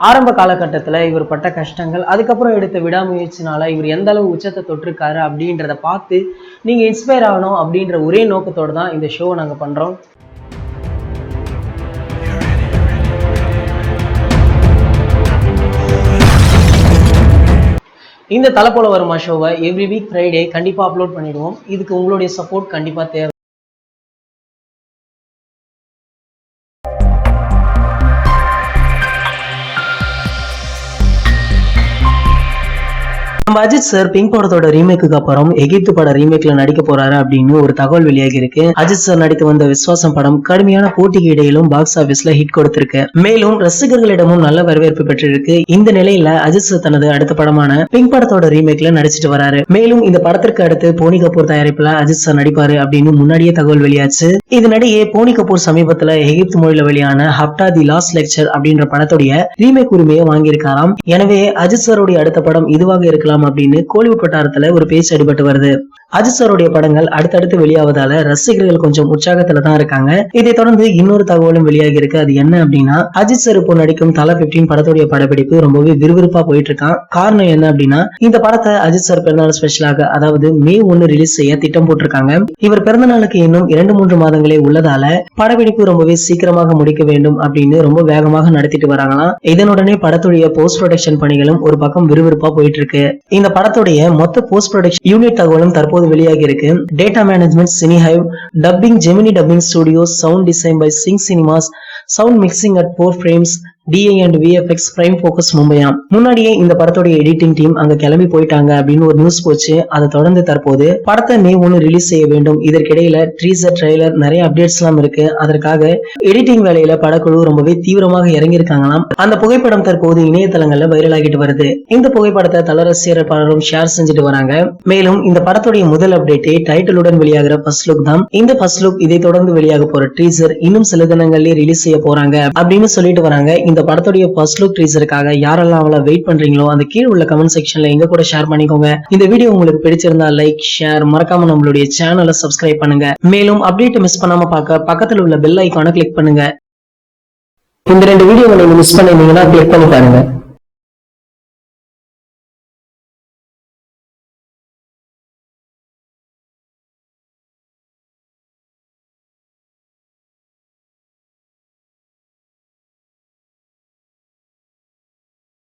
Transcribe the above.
ஆரம்ப காலகட்டத்துல இவர் பட்ட கஷ்டங்கள், அதுக்கப்புறம் எடுத்த விடாமுயற்சினால இவர் எந்த அளவு உச்சத்தை தொட்டிருக்காரு அப்படின்றத பார்த்து நீங்க இன்ஸ்பயர் ஆகணும் அப்படின்ற ஒரே நோக்கத்தோட தான் இந்த ஷோவை நாங்க பண்றோம். இந்த தலை போல வருமா ஷோவை எவ்ரி வீக் ஃப்ரைடே கண்டிப்பா அப்லோட் பண்ணிடுவோம். இதுக்கு உங்களுடைய சப்போர்ட் கண்டிப்பா தேவை. நம்ம அஜித் சார் பிங்க் படத்தோட ரீமேக்கு அப்புறம் எகிப்து பட ரீமேக்ல நடிக்க போறாரு அப்படின்னு ஒரு தகவல் வெளியாகி இருக்கு. அஜித் சார் நடித்து வந்த விஸ்வாசம் படம் கடுமையான போட்டிக்கு இடையிலும் பாக்ஸ் ஆபீஸ்ல ஹிட் கொடுத்திருக்கு. மேலும் ரசிகர்களிடமும் நல்ல வரவேற்பு பெற்றிருக்கு. இந்த நிலையில அஜித் சார் தனது அடுத்த படமான பிங்க் படத்தோட ரீமேக்ல நடிச்சிட்டு வராரு. மேலும் இந்த படத்திற்கு அடுத்து போனி கபூர் தயாரிப்புல அஜித் சார் நடிப்பாரு அப்படின்னு முன்னாடியே தகவல் வெளியாச்சு. இதனிடையே போனி கபூர் சமீபத்துல எகிப்து மொழியில வெளியான ஹப்டா தி லாஸ்ட் லெக்சர் அப்படின்ற படத்துடைய ரீமேக் உரிமையை வாங்கியிருக்காராம். எனவே அஜித் சாருடைய அடுத்த படம் இதுவாக இருக்கலாம் அப்படின்னு கோலிவுட் வட்டாரத்துல ஒரு பேச்சு அடிபட்டு வருது. அஜித் சாருடைய படங்கள் அடுத்தடுத்து வெளியாவதால ரசிகர்கள் கொஞ்சம் உற்சாகத்துல தான் இருக்காங்க. இதை தொடர்ந்து இன்னொரு தகவலும் வெளியாகி இருக்கு. அது என்ன அப்படின்னா, அஜித் சார் இப்போ நடிக்கும் தல 15 படத்துடைய படப்பிடிப்பு ரொம்பவே விறுவிறுப்பா போயிட்டு இருக்கான். காரணம் என்ன அப்படின்னா, இந்த படத்தை அஜித் சார் பிறந்தநாள் ஸ்பெஷலாக அதாவது May 1 ரிலீஸ் செய்ய திட்டம் போட்டிருக்காங்க. இவர் பிறந்த நாளுக்கு இன்னும் 2-3 மாதங்களே உள்ளதால படப்பிடிப்பு ரொம்பவே சீக்கிரமாக முடிக்க வேண்டும் அப்படின்னு ரொம்ப வேகமாக நடத்திட்டு வராங்களாம். இதனுடனே படத்துடைய போஸ்ட் ப்ரொடக்ஷன் பணிகளும் ஒரு பக்கம் விறுவிறுப்பா போயிட்டு இருக்கு. இந்த படத்துடைய மொத்த போஸ்ட் ப்ரொடக்ஷன் யூனிட் தகவலும் தற்போது வெளியாகி இருக்கு. Data management Cinehive, dubbing Gemini dubbing studio, sound design by sync cinemas, sound mixing at 4 frames, DA and VFX Prime Focus மும்பையா. முன்னாடியே இந்த படத்துடைய எடிட்டிங் டீம் அங்க கிளம்பி போயிட்டாங்க அப்படின்னு ஒரு நியூஸ் போச்சு. அதை தொடர்ந்து தற்போது படத்தை May 1 ரிலீஸ் செய்ய வேண்டும். இதற்கிடையில ட்ரீசர், ட்ரெய்லர், நிறைய அப்டேட்ஸ் எல்லாம் இருக்கு. அதற்காக எடிட்டிங் வேலையில படக்குழு ரொம்பவே தீவிரமாக இறங்கி இருக்காங்களாம். அந்த புகைப்படம் தற்போது இணையதளங்கள்ல வைரல் ஆகிட்டு வருது. இந்த புகைப்படத்தை தல ரசிகர் பலரும் ஷேர் செஞ்சுட்டு வராங்க. மேலும் இந்த படத்துடைய முதல் அப்டேட்டே டைட்டிலுடன் வெளியாகிற ஃபர்ஸ்ட் லுக் தான். இந்த ஃபர்ஸ்ட் லுக் இதை தொடர்ந்து வெளியாக போற ட்ரீசர் இன்னும் சில தினங்கள்லயே ரிலீஸ் செய்ய போறாங்க அப்படின்னு சொல்லிட்டு வராங்க. இந்த படத்துடைய ஃபர்ஸ்ட் லுக் ட்ரீசருக்காக யாரெல்லாம் அவளை வெயிட் பண்றீங்களோ அந்த கீழே உள்ள கமெண்ட் செக்ஷன்ல எங்க கூட ஷேர் பண்ணிக்கோங்க. இந்த வீடியோ உங்களுக்கு பிடிச்சிருந்தா லைக், ஷேர், மறக்காம நம்மளுடைய சேனலை சப்ஸ்கிரைப் பண்ணுங்க. மேலும் அப்டேட் மிஸ் பண்ணாம பார்க்க பக்கத்துல உள்ள பெல் ஐகானை கிளிக் பண்ணுங்க. இந்த 2 வீடியோவை நீங்க மிஸ் பண்ணிருந்தீங்கன்னா கிளிக் பண்ணி பாருங்க.